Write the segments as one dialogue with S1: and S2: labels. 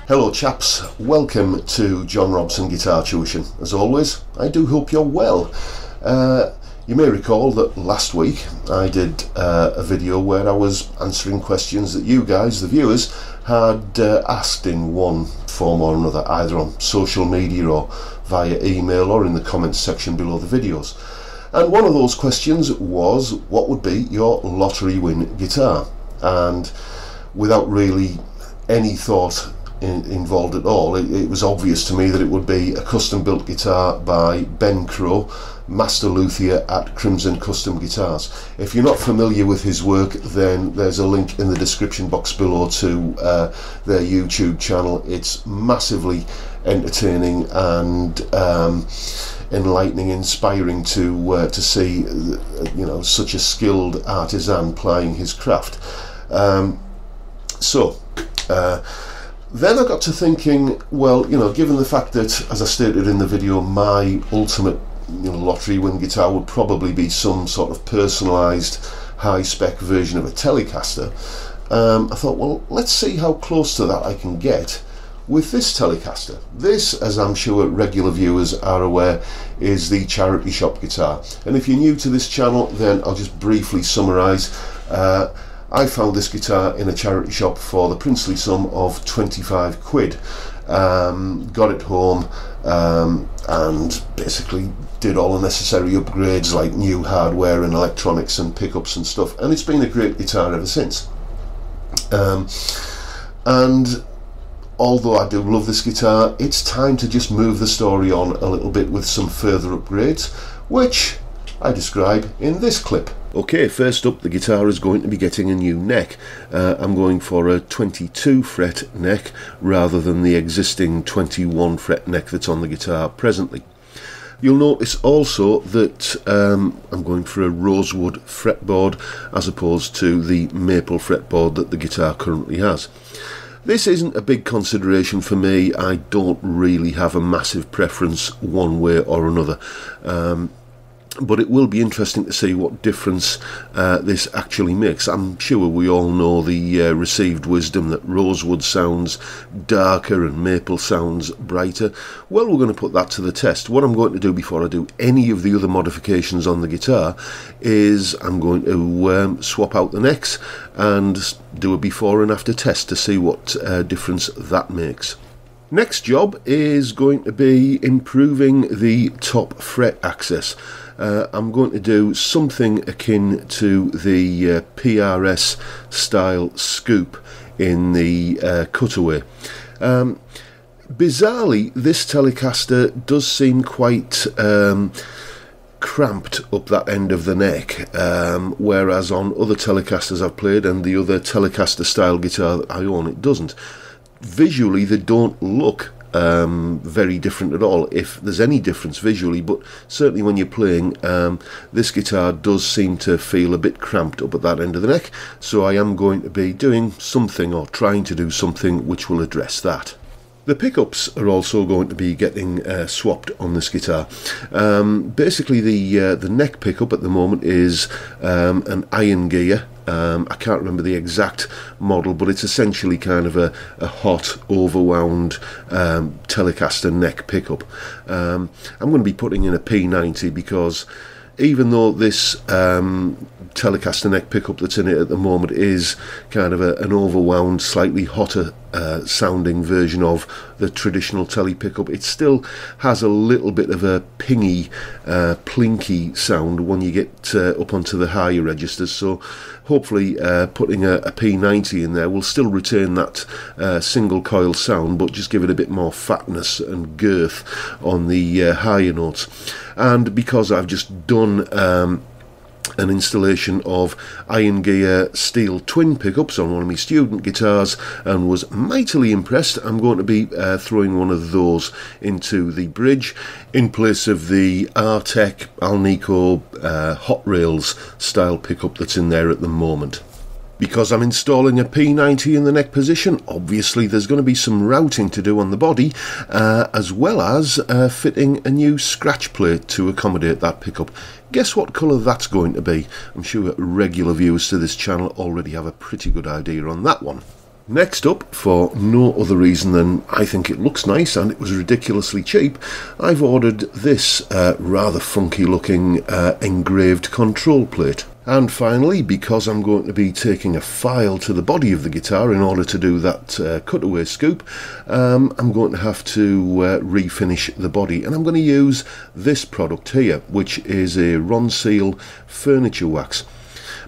S1: Hello chaps, welcome to John Robson Guitar Tuition. As always, I do hope you're well. You may recall that last week I did a video where I was answering questions that you guys, the viewers, had asked in one form or another, either on social media or via email or in the comments section below the videos. And one of those questions was, what would be your lottery win guitar? And without really any thought involved at all, it was obvious to me that it would be a custom built guitar by Ben Crow, master luthier at Crimson Custom Guitars. If you're not familiar with his work, then there's a link in the description box below to their YouTube channel. It's massively entertaining and enlightening, inspiring to see such a skilled artisan plying his craft. Then I got to thinking, well, given the fact that, as I stated in the video, my ultimate lottery win guitar would probably be some sort of personalised high-spec version of a Telecaster, I thought, well, let's see how close to that I can get with this Telecaster. This, as I'm sure regular viewers are aware, is the charity shop guitar. And if you're new to this channel, then I'll just briefly summarise. I found this guitar in a charity shop for the princely sum of 25 quid. Got it home and basically did all the necessary upgrades like new hardware and electronics and pickups and stuff, and it's been a great guitar ever since. And although I do love this guitar, it's time to just move the story on a little bit with some further upgrades, which I describe in this clip. Okay, first up, the guitar is going to be getting a new neck. I'm going for a 22 fret neck rather than the existing 21 fret neck that's on the guitar presently. You'll notice also that I'm going for a rosewood fretboard as opposed to the maple fretboard that the guitar currently has. This isn't a big consideration for me. I don't really have a massive preference one way or another. But it will be interesting to see what difference this actually makes. I'm sure we all know the received wisdom that rosewood sounds darker and maple sounds brighter. Well, we're going to put that to the test. What I'm going to do before I do any of the other modifications on the guitar is I'm going to swap out the necks and do a before and after test to see what difference that makes. Next job is going to be improving the top fret access. I'm going to do something akin to the PRS style scoop in the cutaway. Bizarrely, this Telecaster does seem quite cramped up that end of the neck, whereas on other Telecasters I've played and the other Telecaster style guitar that I own, it doesn't. Visually, they don't look very different at all, if there's any difference visually, but certainly when you're playing, this guitar does seem to feel a bit cramped up at that end of the neck, so I am going to be doing something, or trying to do something, which will address that. The pickups are also going to be getting swapped on this guitar. Basically the neck pickup at the moment is an iron gear. I can't remember the exact model, but it's essentially kind of a hot, overwound Telecaster neck pickup. I'm going to be putting in a P90 because even though this Telecaster neck pickup that's in it at the moment is kind of an overwound, slightly hotter sounding version of the traditional Tele pickup, it still has a little bit of a pingy, plinky sound when you get up onto the higher registers. So hopefully putting a P90 in there will still retain that single coil sound, but just give it a bit more fatness and girth on the higher notes. And because I've just done an installation of iron gear steel twin pickups on one of my student guitars and was mightily impressed, I'm going to be throwing one of those into the bridge in place of the Artec Alnico Hot Rails style pickup that's in there at the moment. Because I'm installing a P90 in the neck position, obviously there's going to be some routing to do on the body, as well as fitting a new scratch plate to accommodate that pickup. Guess what colour that's going to be? I'm sure regular viewers to this channel already have a pretty good idea on that one. Next up, for no other reason than I think it looks nice and it was ridiculously cheap, I've ordered this rather funky looking engraved control plate. And finally, because I'm going to be taking a file to the body of the guitar in order to do that cutaway scoop, I'm going to have to refinish the body, and I'm going to use this product here, which is a Ronseal furniture wax.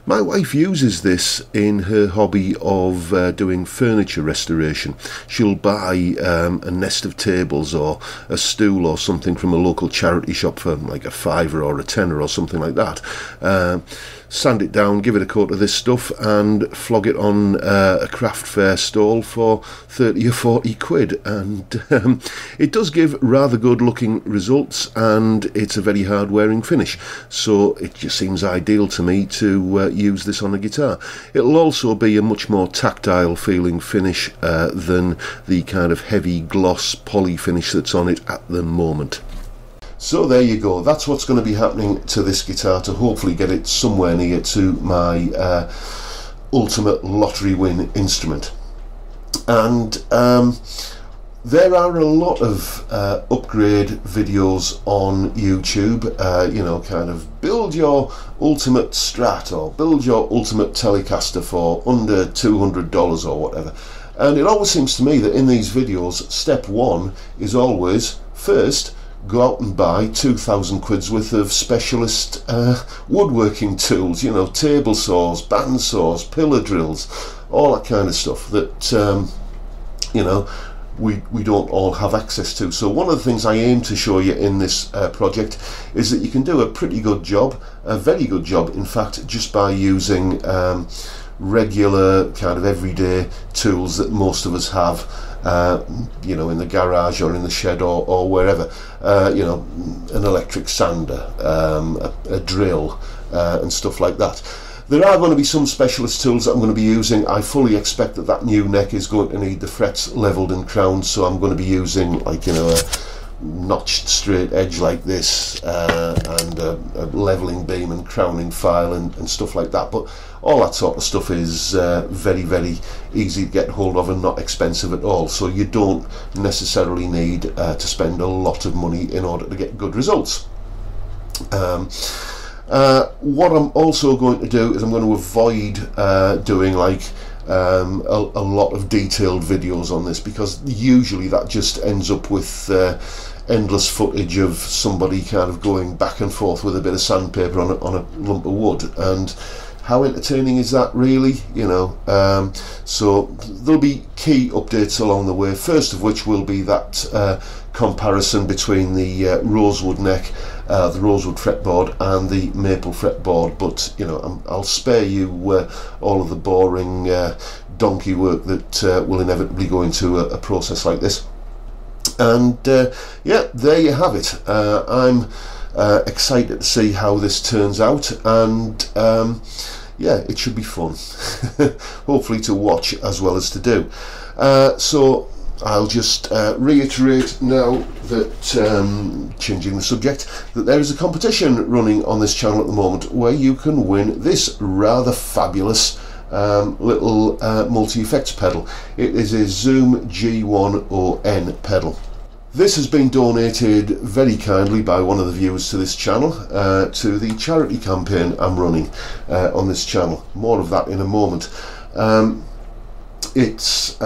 S1: My wife uses this in her hobby of doing furniture restoration. She'll buy a nest of tables or a stool or something from a local charity shop for like a £5 or a £10 or something like that. Sand it down, give it a coat of this stuff and flog it on a craft fair stall for 30 or 40 quid, and it does give rather good looking results, and it's a very hard wearing finish, so it just seems ideal to me to use this on a guitar. It'll also be a much more tactile feeling finish than the kind of heavy gloss poly finish that's on it at the moment. So there you go, that's what's going to be happening to this guitar to hopefully get it somewhere near to my ultimate lottery win instrument. And there are a lot of upgrade videos on YouTube, you know, kind of build your ultimate Strat or build your ultimate Telecaster for under $200 or whatever. And it always seems to me that in these videos, step one is always, first, go out and buy 2,000 quid's worth of specialist woodworking tools, you know, table saws, band saws, pillar drills, all that kind of stuff that, you know, we don't all have access to. So one of the things I aim to show you in this project is that you can do a pretty good job, a very good job, in fact, just by using regular kind of everyday tools that most of us have, you know, in the garage or in the shed or wherever, you know, an electric sander, a drill, and stuff like that. There are going to be some specialist tools that I'm going to be using. I fully expect that that new neck is going to need the frets levelled and crowned, so I'm going to be using, like, you know, a notched straight edge like this, and a levelling beam and crowning file and stuff like that. But all that sort of stuff is very, very easy to get hold of and not expensive at all, so you don't necessarily need to spend a lot of money in order to get good results. What I'm also going to do is I'm going to avoid doing like a lot of detailed videos on this, because usually that just ends up with endless footage of somebody kind of going back and forth with a bit of sandpaper on a lump of wood, and how entertaining is that really, you know? So there'll be key updates along the way, first of which will be that comparison between the rosewood neck, the rosewood fretboard and the maple fretboard, but you know, I'll spare you all of the boring donkey work that will inevitably go into a process like this. And yeah, there you have it. I'm excited to see how this turns out, and yeah, it should be fun hopefully to watch as well as to do. So I'll just reiterate now that, changing the subject, that there is a competition running on this channel at the moment where you can win this rather fabulous little multi-effects pedal. It is a Zoom G1ON pedal. This has been donated very kindly by one of the viewers to this channel to the charity campaign I'm running on this channel. More of that in a moment. It's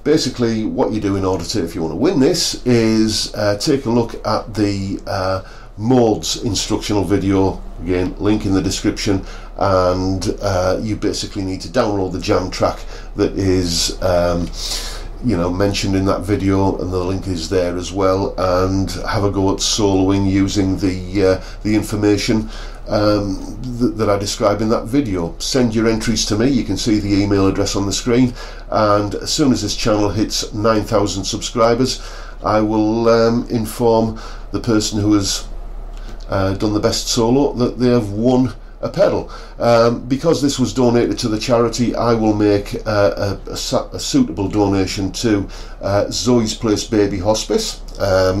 S1: basically what you do in order to, if you want to win this, is take a look at the modes instructional video, again link in the description, and you basically need to download the jam track that is you know, mentioned in that video, and the link is there as well, and have a go at soloing using the information that I describe in that video. Send your entries to me. You can see the email address on the screen, and as soon as this channel hits 9,000 subscribers, I will inform the person who has done the best solo that they have won a pedal. Because this was donated to the charity, I will make a suitable donation to Zoe's Place Baby Hospice,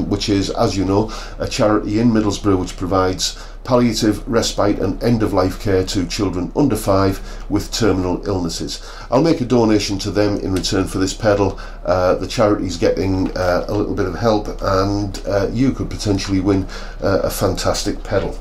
S1: which is, as you know, a charity in Middlesbrough which provides palliative, respite and end-of-life care to children under 5 with terminal illnesses. I'll make a donation to them in return for this pedal. The charity's getting a little bit of help, and you could potentially win a fantastic pedal.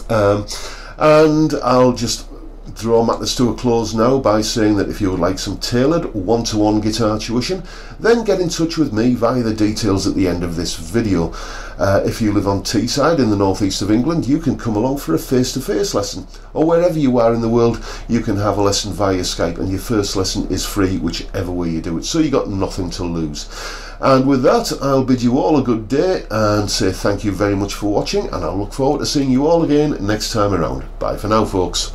S1: And I'll just draw matters to a close now by saying that if you would like some tailored one-to-one guitar tuition, then get in touch with me via the details at the end of this video. If you live on Teesside in the northeast of England, you can come along for a face-to-face lesson, or wherever you are in the world you can have a lesson via Skype, and your first lesson is free whichever way you do it, so you got nothing to lose. And with that, I'll bid you all a good day and say thank you very much for watching, and I'll look forward to seeing you all again next time around. Bye for now, folks.